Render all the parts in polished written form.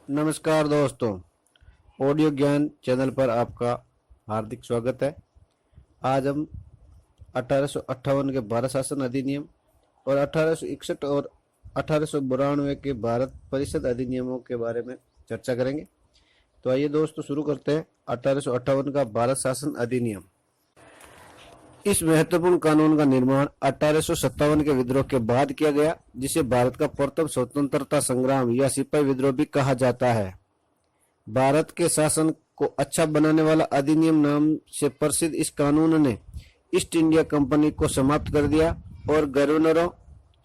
नमस्कार दोस्तों, ऑडियो ज्ञान चैनल पर आपका हार्दिक स्वागत है। आज हम 1858 के भारत शासन अधिनियम और 1861 और 1892 के भारत परिषद अधिनियमों के बारे में चर्चा करेंगे। तो आइए दोस्तों शुरू करते हैं। 1858 का भारत शासन अधिनियम। इस महत्वपूर्ण कानून का निर्माण 1857 के विद्रोह के बाद किया गया, जिसे भारत का प्रथम स्वतंत्रता संग्राम या सिपाही विद्रोह भी कहा जाता है। भारत के शासन को अच्छा बनाने वाला अधिनियम नाम से प्रसिद्ध इस कानून ने ईस्ट इंडिया कंपनी को समाप्त कर दिया और गवर्नरों,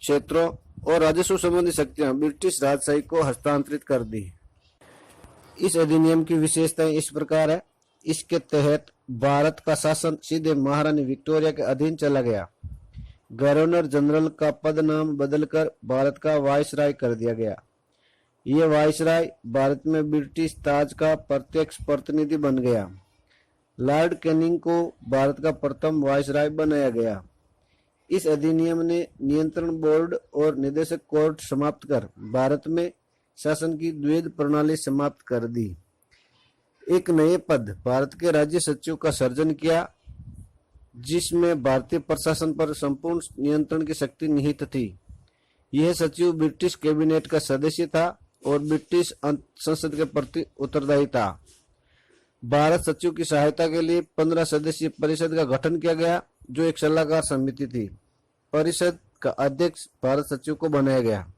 क्षेत्रों और राजस्व संबंधी शक्तियां ब्रिटिश राजशाही को हस्तांतरित कर दी। इस अधिनियम की विशेषताएं इस प्रकार है। इसके तहत भारत का शासन सीधे महारानी विक्टोरिया के अधीन चला गया। गवर्नर जनरल का पद नाम बदलकर भारत का वायसराय कर दिया गया। यह वायसराय भारत में ब्रिटिश ताज का प्रत्यक्ष प्रतिनिधि बन गया। लॉर्ड कैनिंग को भारत का प्रथम वायसराय बनाया गया। इस अधिनियम ने नियंत्रण बोर्ड और निदेशक कोर्ट समाप्त कर भारत में शासन की द्वैध प्रणाली समाप्त कर दी। एक नए पद भारत के राज्य सचिव का सृजन किया, जिसमें भारतीय प्रशासन पर संपूर्ण नियंत्रण की शक्ति निहित थी। यह सचिव ब्रिटिश कैबिनेट का सदस्य था और ब्रिटिश संसद के प्रति उत्तरदायी था। भारत सचिव की सहायता के लिए 15 सदस्यीय परिषद का गठन किया गया, जो एक सलाहकार समिति थी। परिषद का अध्यक्ष भारत सचिव को बनाया गया।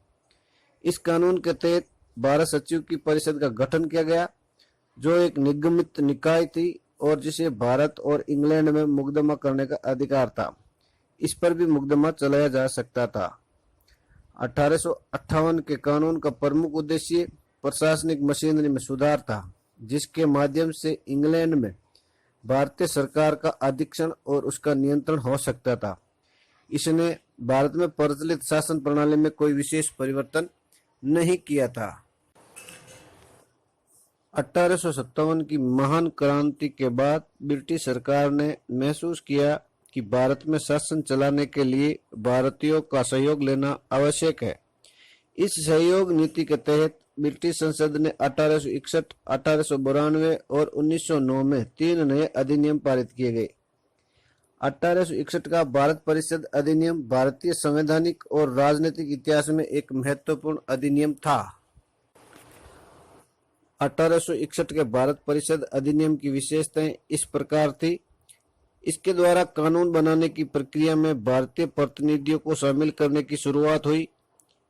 इस कानून के तहत भारत सचिव की परिषद का गठन किया गया, जो एक निगमित निकाय थी और जिसे भारत और इंग्लैंड में मुकदमा करने का अधिकार था। इस पर भी मुकदमा चलाया जा सकता था। 1858 के कानून का प्रमुख उद्देश्य प्रशासनिक मशीनरी में सुधार था, जिसके माध्यम से इंग्लैंड में भारतीय सरकार का अधीक्षण और उसका नियंत्रण हो सकता था। इसने भारत में प्रचलित शासन प्रणाली में कोई विशेष परिवर्तन नहीं किया था। 1857 की महान क्रांति के बाद ब्रिटिश सरकार ने महसूस किया कि भारत में शासन चलाने के लिए भारतीयों का सहयोग लेना आवश्यक है। इस सहयोग नीति के तहत ब्रिटिश संसद ने 1861, 1892 और 1909 में 3 नए अधिनियम पारित किए गए। 1861 का भारत परिषद अधिनियम भारतीय संवैधानिक और राजनीतिक इतिहास में एक महत्वपूर्ण अधिनियम था। 1861 के भारत परिषद अधिनियम की विशेषताएं इस प्रकार थी। इसके द्वारा कानून बनाने की प्रक्रिया में भारतीय प्रतिनिधियों को शामिल करने की शुरुआत हुई।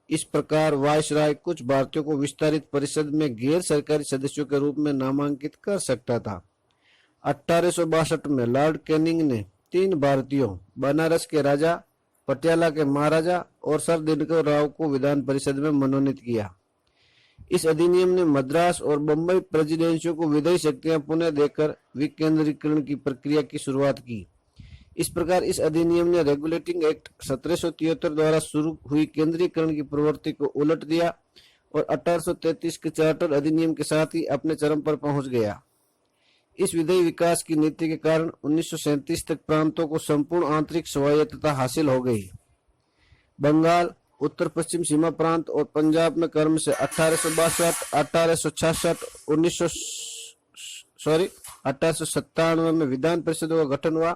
इस प्रकार वायसराय कुछ भारतीयों को विस्तारित परिषद में गैर सरकारी सदस्यों के रूप में नामांकित कर सकता था। 1862 में लॉर्ड कैनिंग ने 3 भारतीयों, बनारस के राजा, पटियाला के महाराजा और सर दिनकर राव को विधान परिषद में मनोनीत किया। इस अधिनियम ने मद्रास और बम्बई प्रेसिडेंसियों को विधायी शक्तियां पुनः देकर विकेंद्रीकरण की प्रक्रिया की शुरुआत की। इस प्रकार इस अधिनियम ने रेगुलेटिंग एक्ट 1773 द्वारा शुरू हुई केंद्रीकरण की प्रवृत्ति को उलट दिया और 1833 के चार्टर अधिनियम के साथ ही अपने चरम पर पहुंच गया। इस विधायी विकास की नीति के कारण 1937 तक प्रांतों को संपूर्ण आंतरिक स्वायत्तता हासिल हो गई। बंगाल, उत्तर पश्चिम सीमा प्रांत और पंजाब में क्रम से 1862, 1866, 1897 में विधान परिषदों का गठन हुआ।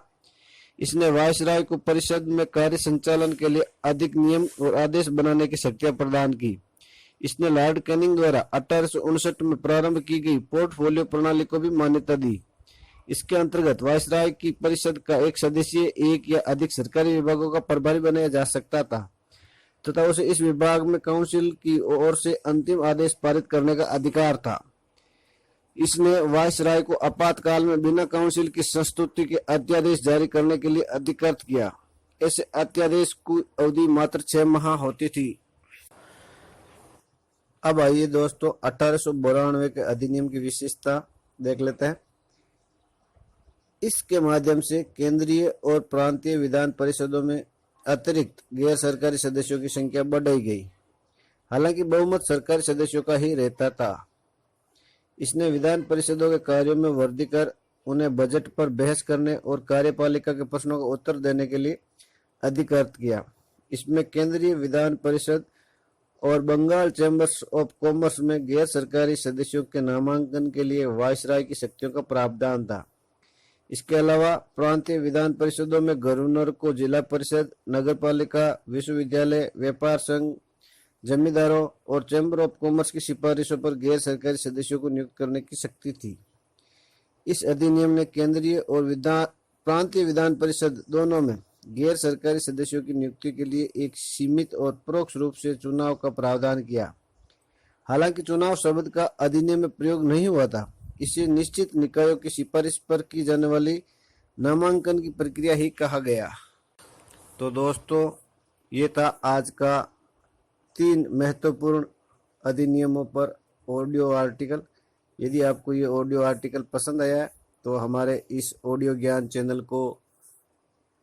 इसने वायसराय को परिषद में कार्य संचालन के लिए अधिक नियम और आदेश बनाने की शक्तियां प्रदान की। इसने लॉर्ड कैनिंग द्वारा 1859 में प्रारंभ की गई पोर्टफोलियो प्रणाली को भी मान्यता दी। इसके अंतर्गत वायसराय की परिषद का एक सदस्य एक या अधिक सरकारी विभागों का प्रभारी बनाया जा सकता था तथा उसे इस विभाग में काउंसिल की ओर से अंतिम आदेश पारित करने का अधिकार था। इसने वायसराय को आपातकाल में बिना काउंसिल की संस्तुति के अध्यादेश जारी करने के लिए अधिकृत किया। ऐसे अध्यादेश की अवधि मात्र 6 माह होती थी। अब आइए दोस्तों 1892 के अधिनियम की विशेषता देख लेते हैं। इसके माध्यम से केंद्रीय और प्रांतीय विधान परिषदों में अतिरिक्त गैर सरकारी सदस्यों की संख्या बढ़ाई गई। हालांकि बहुमत सरकारी सदस्यों का ही रहता था। इसने विधान परिषदों के कार्यों में वृद्धि कर उन्हें बजट पर बहस करने और कार्यपालिका के प्रश्नों का उत्तर देने के लिए अधिकृत किया। इसमें केंद्रीय विधान परिषद और बंगाल चैम्बर्स ऑफ कॉमर्स में गैर सरकारी सदस्यों के नामांकन के लिए वायसराय की शक्तियों का प्रावधान था। इसके अलावा प्रांतीय विधान परिषदों में गवर्नर को जिला परिषद, नगरपालिका, विश्वविद्यालय, व्यापार संघ, जमींदारों और चैम्बर ऑफ कॉमर्स की सिफारिशों पर गैर सरकारी सदस्यों को नियुक्त करने की शक्ति थी। इस अधिनियम ने केंद्रीय और प्रांतीय विधान परिषद दोनों में गैर सरकारी सदस्यों की नियुक्ति के लिए एक सीमित और परोक्ष रूप से चुनाव का प्रावधान किया। हालांकि चुनाव शब्द का अधिनियम में प्रयोग नहीं हुआ था, इसे निश्चित निकायों की सिफारिश पर की जाने वाली नामांकन की प्रक्रिया ही कहा गया। तो दोस्तों, ये था आज का 3 महत्वपूर्ण अधिनियमों पर ऑडियो आर्टिकल। यदि आपको ये ऑडियो आर्टिकल पसंद आया है तो हमारे इस ऑडियो ज्ञान चैनल को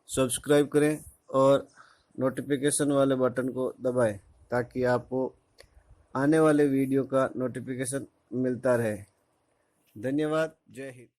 सब्सक्राइब करें और नोटिफिकेशन वाले बटन को दबाएं ताकि आपको आने वाले वीडियो का नोटिफिकेशन मिलता रहे। धन्यवाद। जय हिंद।